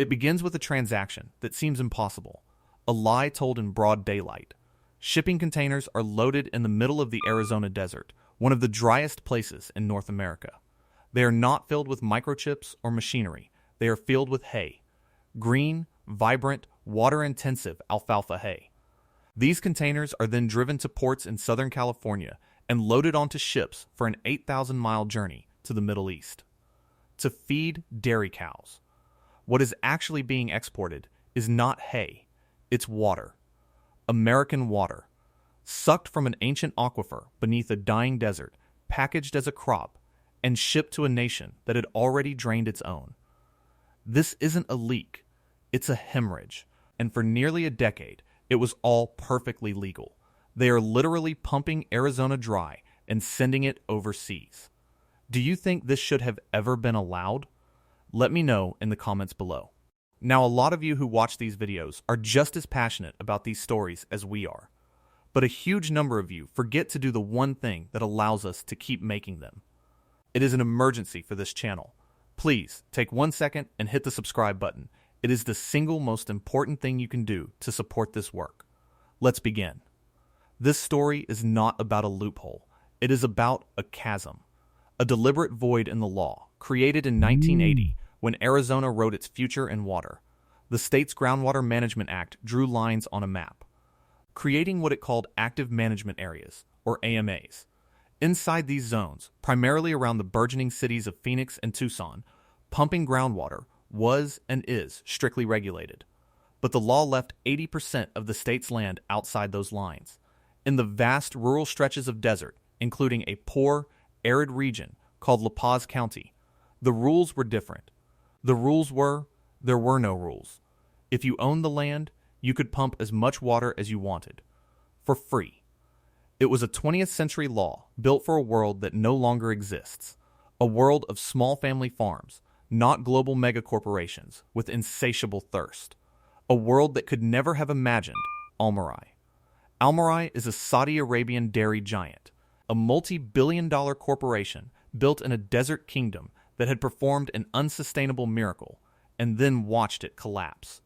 It begins with a transaction that seems impossible, a lie told in broad daylight. Shipping containers are loaded in the middle of the Arizona desert, one of the driest places in North America. They are not filled with microchips or machinery. They are filled with hay. Green, vibrant, water-intensive alfalfa hay. These containers are then driven to ports in Southern California and loaded onto ships for an 8,000-mile journey to the Middle East. To feed dairy cows. What is actually being exported is not hay, it's water. American water. Sucked from an ancient aquifer beneath a dying desert, packaged as a crop, and shipped to a nation that had already drained its own. This isn't a leak, it's a hemorrhage, and for nearly a decade, it was all perfectly legal. They are literally pumping Arizona dry and sending it overseas. Do you think this should have ever been allowed? Let me know in the comments below. Now, a lot of you who watch these videos are just as passionate about these stories as we are, but a huge number of you forget to do the one thing that allows us to keep making them. It is an emergency for this channel. Please take 1 second and hit the subscribe button. It is the single most important thing you can do to support this work. Let's begin. This story is not about a loophole. It is about a chasm, a deliberate void in the law created in 1980 when Arizona wrote its future in water. The state's Groundwater Management Act drew lines on a map, creating what it called active management areas, or AMAs. Inside these zones, primarily around the burgeoning cities of Phoenix and Tucson, pumping groundwater was and is strictly regulated. But the law left 80% of the state's land outside those lines. In the vast rural stretches of desert, including a poor, arid region called Paz County, the rules were different. The rules were, there were no rules. If you owned the land, you could pump as much water as you wanted, for free. It was a 20th century law built for a world that no longer exists, a world of small family farms, not global megacorporations with insatiable thirst, a world that could never have imagined Almarai. Almarai is a Saudi Arabian dairy giant, a multi-billion-dollar corporation built in a desert kingdom that had performed an unsustainable miracle and then watched it collapse.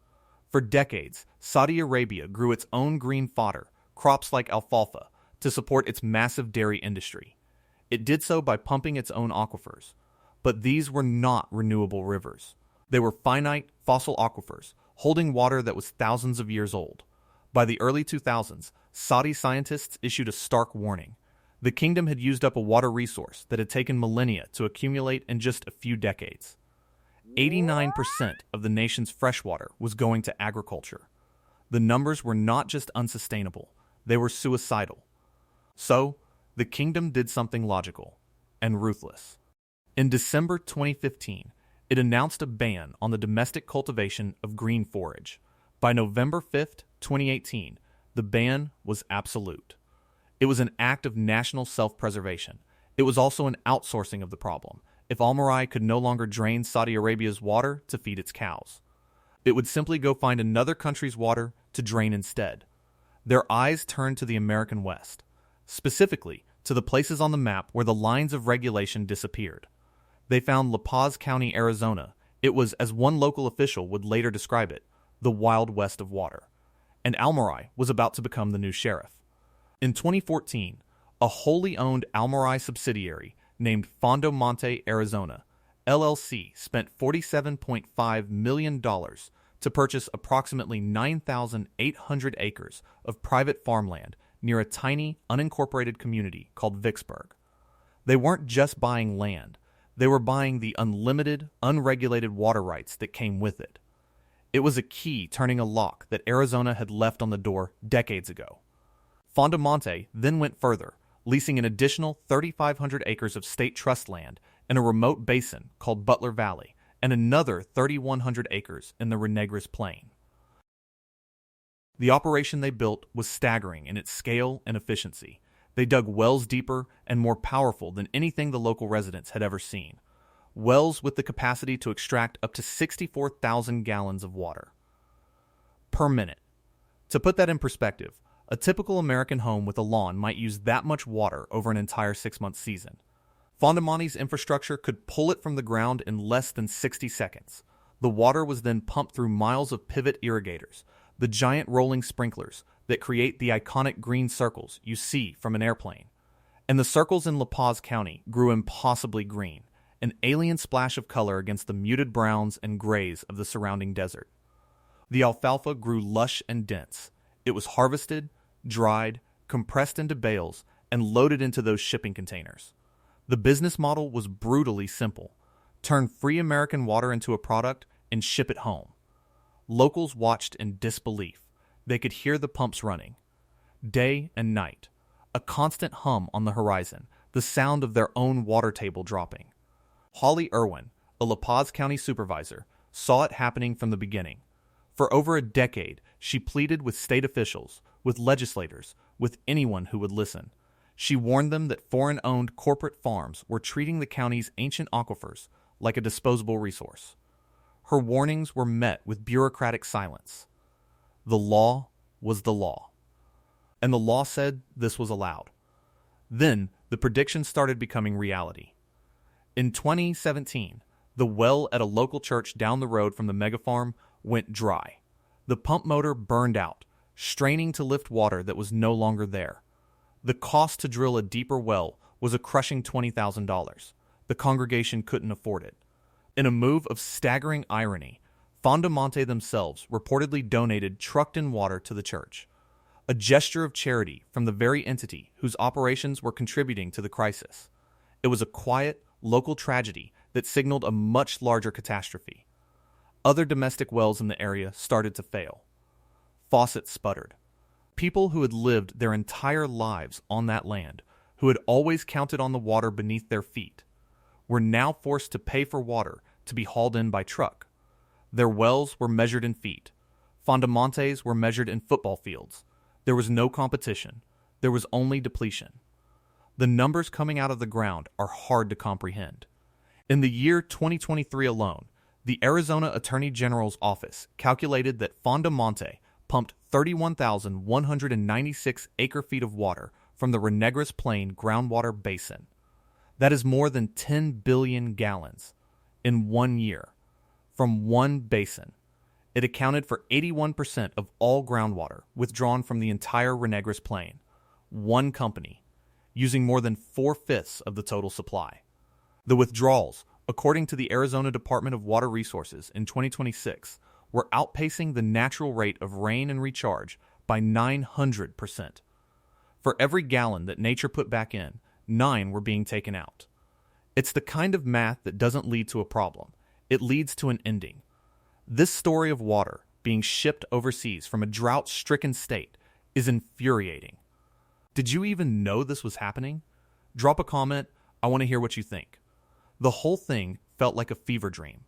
For decades, Saudi Arabia grew its own green fodder, crops like alfalfa, to support its massive dairy industry. It did so by pumping its own aquifers, but these were not renewable rivers. They were finite, fossil aquifers, holding water that was thousands of years old. By the early 2000s, Saudi scientists issued a stark warning. The kingdom had used up a water resource that had taken millennia to accumulate in just a few decades. 89% of the nation's freshwater was going to agriculture. The numbers were not just unsustainable, they were suicidal. So, the kingdom did something logical and ruthless. In December 2015, it announced a ban on the domestic cultivation of green forage. By November 5, 2018, the ban was absolute. It was an act of national self-preservation. It was also an outsourcing of the problem. If Almarai could no longer drain Saudi Arabia's water to feed its cows, it would simply go find another country's water to drain instead. Their eyes turned to the American West, specifically to the places on the map where the lines of regulation disappeared. They found Paz County, Arizona. It was, as one local official would later describe it, the Wild West of water. And Almarai was about to become the new sheriff. In 2014, a wholly owned Almarai subsidiary named Fondomonte Arizona, LLC, spent $47.5 million to purchase approximately 9,800 acres of private farmland near a tiny, unincorporated community called Vicksburg. They weren't just buying land, they were buying the unlimited, unregulated water rights that came with it. It was a key turning a lock that Arizona had left on the door decades ago. Fondomonte then went further, leasing an additional 3,500 acres of state trust land in a remote basin called Butler Valley and another 3,100 acres in the Renegres Plain. The operation they built was staggering in its scale and efficiency. They dug wells deeper and more powerful than anything the local residents had ever seen. Wells with the capacity to extract up to 64,000 gallons of water per minute. To put that in perspective, a typical American home with a lawn might use that much water over an entire 6-month season. Fondomonte's infrastructure could pull it from the ground in less than 60 seconds. The water was then pumped through miles of pivot irrigators, the giant rolling sprinklers that create the iconic green circles you see from an airplane. And the circles in Paz County grew impossibly green, an alien splash of color against the muted browns and grays of the surrounding desert. The alfalfa grew lush and dense. It was harvested, dried, compressed into bales, and loaded into those shipping containers. The business model was brutally simple. Turn free American water into a product and ship it home. Locals watched in disbelief. They could hear the pumps running. Day and night. A constant hum on the horizon, the sound of their own water table dropping. Holly Irwin, a La Paz County supervisor, saw it happening from the beginning. For over a decade, she pleaded with state officials, with legislators, with anyone who would listen. She warned them that foreign-owned corporate farms were treating the county's ancient aquifers like a disposable resource. Her warnings were met with bureaucratic silence. The law was the law. And the law said this was allowed. Then, the predictions started becoming reality. In 2017, the well at a local church down the road from the megafarm went dry. The pump motor burned out, straining to lift water that was no longer there. The cost to drill a deeper well was a crushing $20,000. The congregation couldn't afford it. In a move of staggering irony, Fondomonte themselves reportedly donated trucked-in water to the church, a gesture of charity from the very entity whose operations were contributing to the crisis. It was a quiet, local tragedy that signaled a much larger catastrophe. Other domestic wells in the area started to fail. Faucets sputtered. People who had lived their entire lives on that land, who had always counted on the water beneath their feet, were now forced to pay for water to be hauled in by truck. Their wells were measured in feet. Fondomontes were measured in football fields. There was no competition. There was only depletion. The numbers coming out of the ground are hard to comprehend. In the year 2023 alone, the Arizona Attorney General's office calculated that Fondomonte pumped 31,196 acre-feet of water from the Renegres Plain groundwater basin. That is more than 10 billion gallons in 1 year, from one basin. It accounted for 81% of all groundwater withdrawn from the entire Renegres Plain. One company, using more than 4/5 of the total supply. The withdrawals, according to the Arizona Department of Water Resources in 2026, were outpacing the natural rate of rain and recharge by 900%. For every gallon that nature put back in, 9 were being taken out. It's the kind of math that doesn't lead to a problem. It leads to an ending. This story of water being shipped overseas from a drought-stricken state is infuriating. Did you even know this was happening? Drop a comment. I want to hear what you think. The whole thing felt like a fever dream.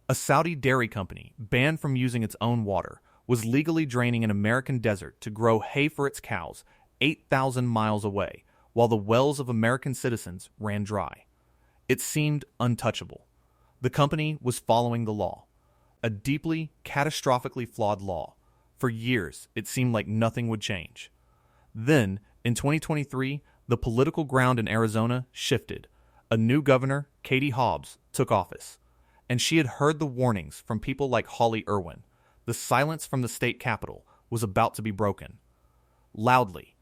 A Saudi dairy company, banned from using its own water, was legally draining an American desert to grow hay for its cows 8,000 miles away, while the wells of American citizens ran dry. It seemed untouchable. The company was following the law, a deeply, catastrophically flawed law. For years, it seemed like nothing would change. Then, in 2023, the political ground in Arizona shifted. A new governor, Katie Hobbs, took office, and she had heard the warnings from people like Holly Irwin. The silence from the state capitol was about to be broken. Loudly.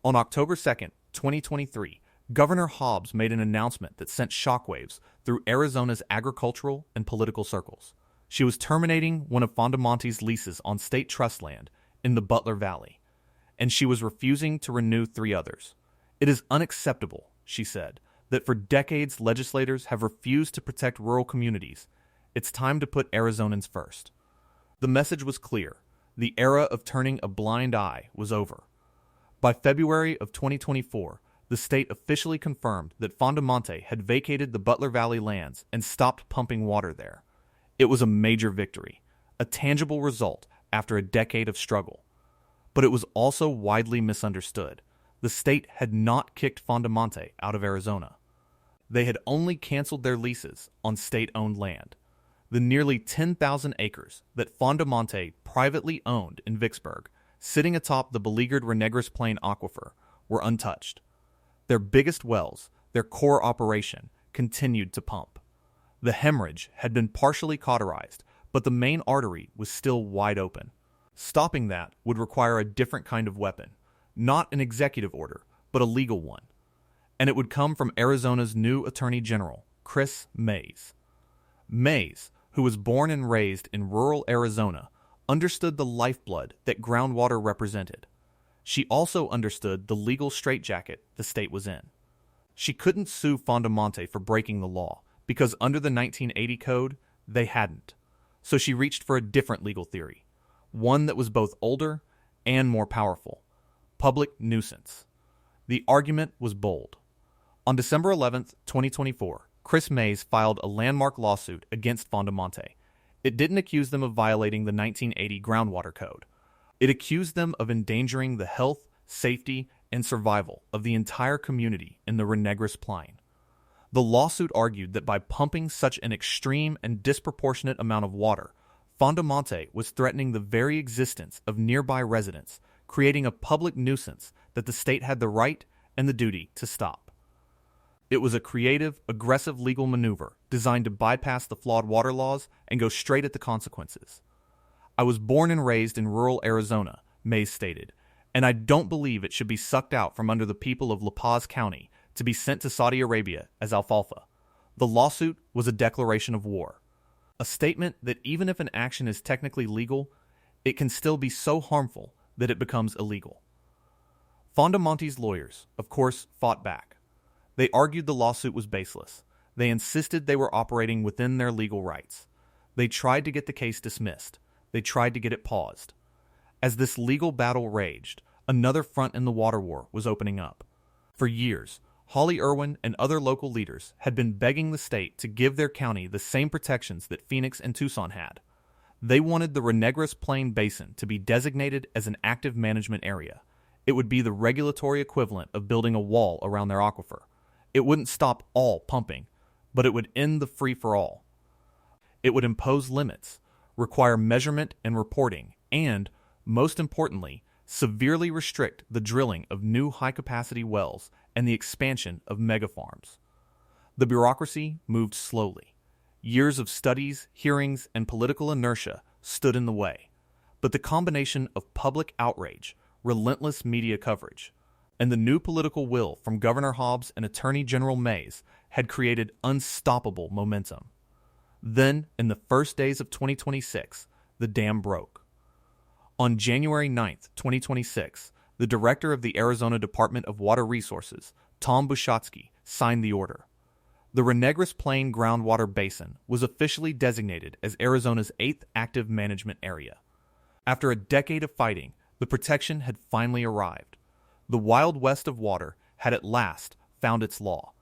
On October 2nd, 2023, Governor Hobbs made an announcement that sent shockwaves through Arizona's agricultural and political circles. She was terminating one of Fondomonte's leases on state trust land in the Butler Valley, and she was refusing to renew 3 others. It is unacceptable, she said, that for decades legislators have refused to protect rural communities. It's time to put Arizonans first. The message was clear. The era of turning a blind eye was over. By February of 2024, the state officially confirmed that Fondomonte had vacated the Butler Valley lands and stopped pumping water there. It was a major victory, a tangible result after a decade of struggle. But it was also widely misunderstood. The state had not kicked Fondomonte out of Arizona. They had only canceled their leases on state-owned land. The nearly 10,000 acres that Fondomonte privately owned in Vicksburg, sitting atop the beleaguered Renegres Plain aquifer, were untouched. Their biggest wells, their core operation, continued to pump. The hemorrhage had been partially cauterized, but the main artery was still wide open. Stopping that would require a different kind of weapon, not an executive order, but a legal one. And it would come from Arizona's new Attorney General, Chris Mays. Mays, who was born and raised in rural Arizona, understood the lifeblood that groundwater represented. She also understood the legal straitjacket the state was in. She couldn't sue Fondomonte for breaking the law, because under the 1980 code, they hadn't. So she reached for a different legal theory, one that was both older and more powerful: public nuisance. The argument was bold. On December 11, 2024, Chris Mays filed a landmark lawsuit against Fondomonte. It didn't accuse them of violating the 1980 groundwater code. It accused them of endangering the health, safety, and survival of the entire community in the Renegris Plain. The lawsuit argued that by pumping such an extreme and disproportionate amount of water, Fondomonte was threatening the very existence of nearby residents, creating a public nuisance that the state had the right and the duty to stop. It was a creative, aggressive legal maneuver designed to bypass the flawed water laws and go straight at the consequences. "I was born and raised in rural Arizona," Mays stated, "and I don't believe it should be sucked out from under the people of Paz County to be sent to Saudi Arabia as alfalfa." The lawsuit was a declaration of war. A statement that even if an action is technically legal, it can still be so harmful that it becomes illegal. Fondomonte's lawyers, of course, fought back. They argued the lawsuit was baseless. They insisted they were operating within their legal rights. They tried to get the case dismissed. They tried to get it paused. As this legal battle raged, another front in the water war was opening up. For years, Holly Irwin and other local leaders had been begging the state to give their county the same protections that Phoenix and Tucson had. They wanted the Renegris Plain Basin to be designated as an active management area. It would be the regulatory equivalent of building a wall around their aquifer. It wouldn't stop all pumping, but it would end the free-for-all. It would impose limits, require measurement and reporting, and, most importantly, severely restrict the drilling of new high-capacity wells and the expansion of megafarms. The bureaucracy moved slowly. Years of studies, hearings, and political inertia stood in the way. But the combination of public outrage, relentless media coverage, and the new political will from Governor Hobbs and Attorney General Mays had created unstoppable momentum. Then, in the first days of 2026, the dam broke. On January 9, 2026, the director of the Arizona Department of Water Resources, Tom Bushatsky, signed the order. The Renegris Plain Groundwater Basin was officially designated as Arizona's 8th active management area. After a decade of fighting, the protection had finally arrived. The Wild West of water had at last found its law.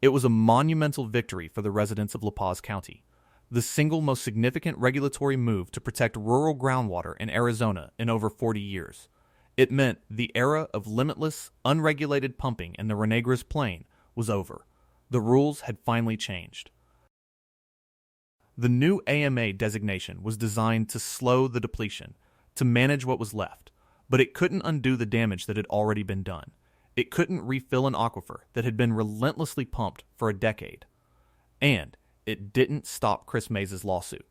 It was a monumental victory for the residents of Paz County, the single most significant regulatory move to protect rural groundwater in Arizona in over 40 years. It meant the era of limitless, unregulated pumping in the Renegris Plain was over. The rules had finally changed. The new AMA designation was designed to slow the depletion, to manage what was left, but it couldn't undo the damage that had already been done. It couldn't refill an aquifer that had been relentlessly pumped for a decade. And it didn't stop Chris Mays' lawsuit.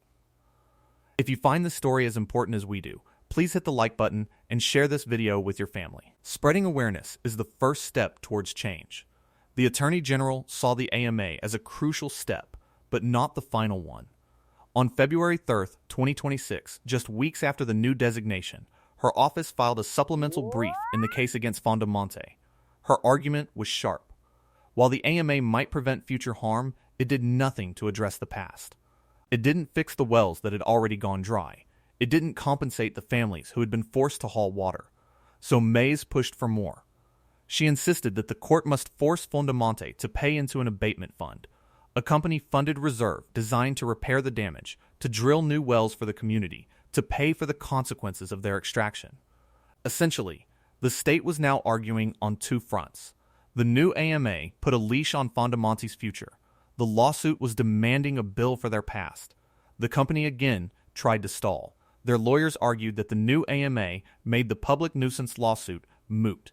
If you find this story as important as we do, please hit the like button and share this video with your family. Spreading awareness is the first step towards change. The Attorney General saw the AMA as a crucial step, but not the final one. On February 3, 2026, just weeks after the new designation, her office filed a supplemental brief in the case against Fondomonte. Her argument was sharp. While the AMA might prevent future harm, it did nothing to address the past. It didn't fix the wells that had already gone dry. It didn't compensate the families who had been forced to haul water. So Mays pushed for more. She insisted that the court must force Fondomonte to pay into an abatement fund, a company-funded reserve designed to repair the damage, to drill new wells for the community, to pay for the consequences of their extraction. Essentially, the state was now arguing on two fronts. The new AMA put a leash on Fondomonte's future. The lawsuit was demanding a bill for their past. The company again tried to stall. Their lawyers argued that the new AMA made the public nuisance lawsuit moot.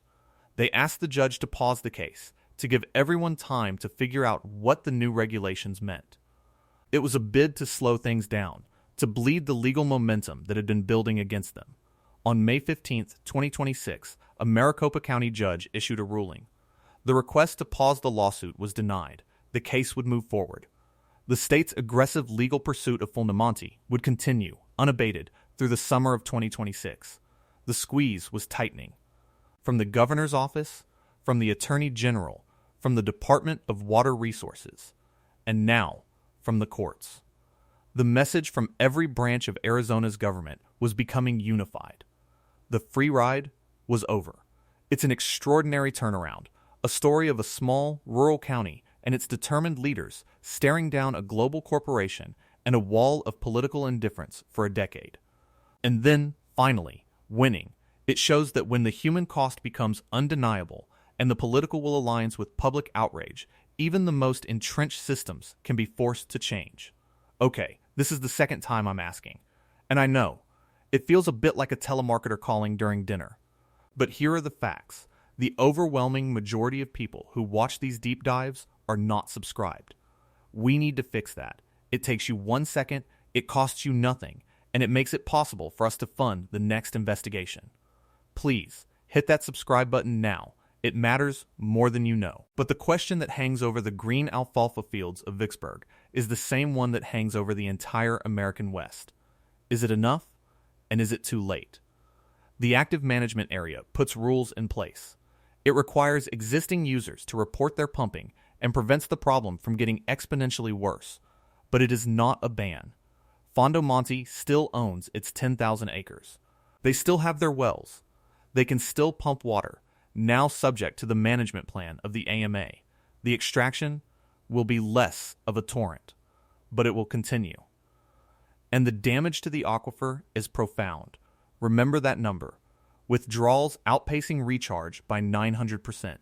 They asked the judge to pause the case, to give everyone time to figure out what the new regulations meant. It was a bid to slow things down, to bleed the legal momentum that had been building against them. On May 15, 2026, a Maricopa County judge issued a ruling. The request to pause the lawsuit was denied. The case would move forward. The state's aggressive legal pursuit of Fondomonte would continue, unabated, through the summer of 2026. The squeeze was tightening. From the governor's office, from the attorney general, from the Department of Water Resources, and now from the courts. The message from every branch of Arizona's government was becoming unified. The free ride was over. It's an extraordinary turnaround, a story of a small, rural county and its determined leaders staring down a global corporation and a wall of political indifference for a decade. And then, finally, winning. It shows that when the human cost becomes undeniable and the political will aligns with public outrage, even the most entrenched systems can be forced to change. Okay, this is the second time I'm asking. And I know, it feels a bit like a telemarketer calling during dinner. But here are the facts. The overwhelming majority of people who watch these deep dives are not subscribed. We need to fix that. It takes you 1 second, it costs you nothing, and it makes it possible for us to fund the next investigation. Please, hit that subscribe button now. It matters more than you know. But the question that hangs over the green alfalfa fields of Vicksburg is the same one that hangs over the entire American West. Is it enough? And is it too late? The active management area puts rules in place. It requires existing users to report their pumping and prevents the problem from getting exponentially worse. But it is not a ban. Fondomonte still owns its 10,000 acres. They still have their wells. They can still pump water, now subject to the management plan of the AMA. The extraction will be less of a torrent, but it will continue. And the damage to the aquifer is profound. Remember that number. Withdrawals outpacing recharge by 900%.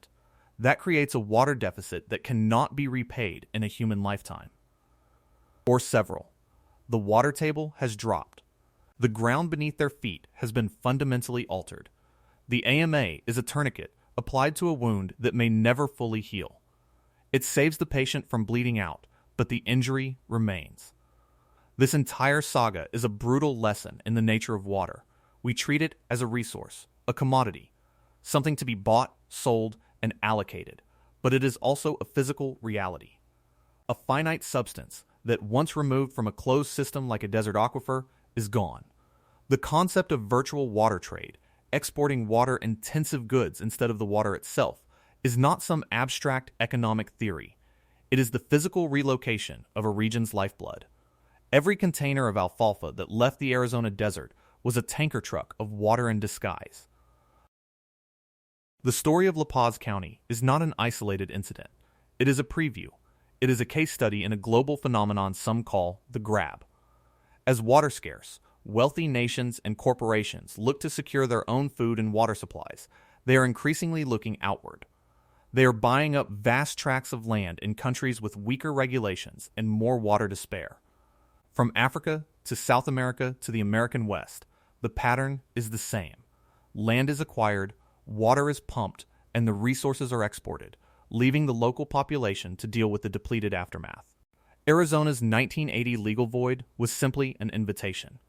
That creates a water deficit that cannot be repaid in a human lifetime. Or several. The water table has dropped. The ground beneath their feet has been fundamentally altered. The AMA is a tourniquet applied to a wound that may never fully heal. It saves the patient from bleeding out, but the injury remains. This entire saga is a brutal lesson in the nature of water. We treat it as a resource, a commodity, something to be bought, sold, and allocated, but it is also a physical reality. A finite substance that, once removed from a closed system like a desert aquifer, is gone. The concept of virtual water trade, exporting water-intensive goods instead of the water itself, is not some abstract economic theory. It is the physical relocation of a region's lifeblood. Every container of alfalfa that left the Arizona desert was a tanker truck of water in disguise. The story of Paz County is not an isolated incident. It is a preview. It is a case study in a global phenomenon some call the grab. As water scarce, wealthy nations and corporations look to secure their own food and water supplies, they are increasingly looking outward. They are buying up vast tracts of land in countries with weaker regulations and more water to spare. From Africa to South America to the American West, the pattern is the same. Land is acquired, water is pumped, and the resources are exported, leaving the local population to deal with the depleted aftermath. Arizona's 1980 legal void was simply an invitation,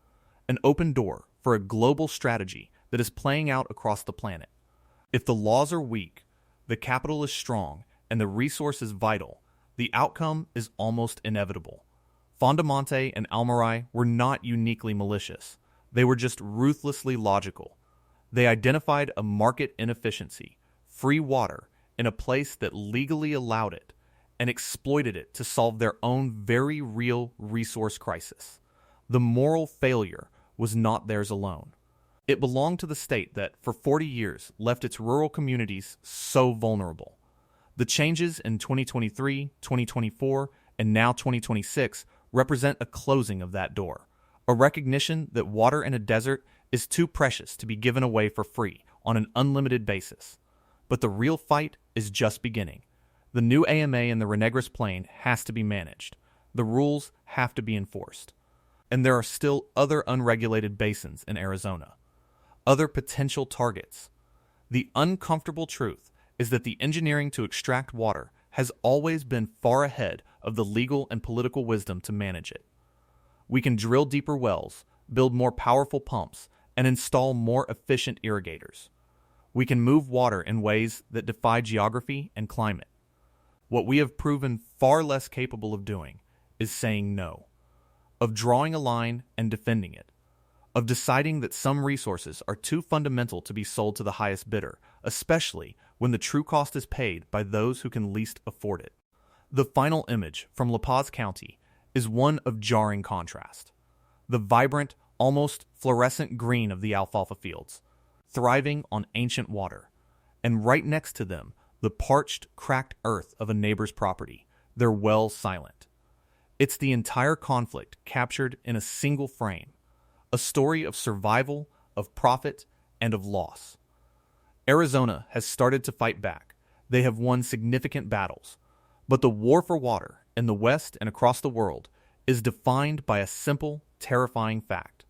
an open door for a global strategy that is playing out across the planet. If the laws are weak, the capital is strong, and the resource is vital, the outcome is almost inevitable. Fondomonte and Almarai were not uniquely malicious. They were just ruthlessly logical. They identified a market inefficiency, free water, in a place that legally allowed it, and exploited it to solve their own very real resource crisis. The moral failure was not theirs alone. It belonged to the state that, for 40 years, left its rural communities so vulnerable. The changes in 2023, 2024, and now 2026 represent a closing of that door, a recognition that water in a desert is too precious to be given away for free on an unlimited basis. But the real fight is just beginning. The new AMA in the Renegris Plain has to be managed. The rules have to be enforced. And there are still other unregulated basins in Arizona, other potential targets. The uncomfortable truth is that the engineering to extract water has always been far ahead of the legal and political wisdom to manage it. We can drill deeper wells, build more powerful pumps, and install more efficient irrigators. We can move water in ways that defy geography and climate. What we have proven far less capable of doing is saying no, of drawing a line and defending it, of deciding that some resources are too fundamental to be sold to the highest bidder, especially when the true cost is paid by those who can least afford it. The final image from Paz County is one of jarring contrast. The vibrant, almost fluorescent green of the alfalfa fields, thriving on ancient water, and right next to them, the parched, cracked earth of a neighbor's property, their wells silent. It's the entire conflict captured in a single frame, a story of survival, of profit, and of loss. Arizona has started to fight back. They have won significant battles, but the war for water in the West and across the world is defined by a simple, terrifying fact.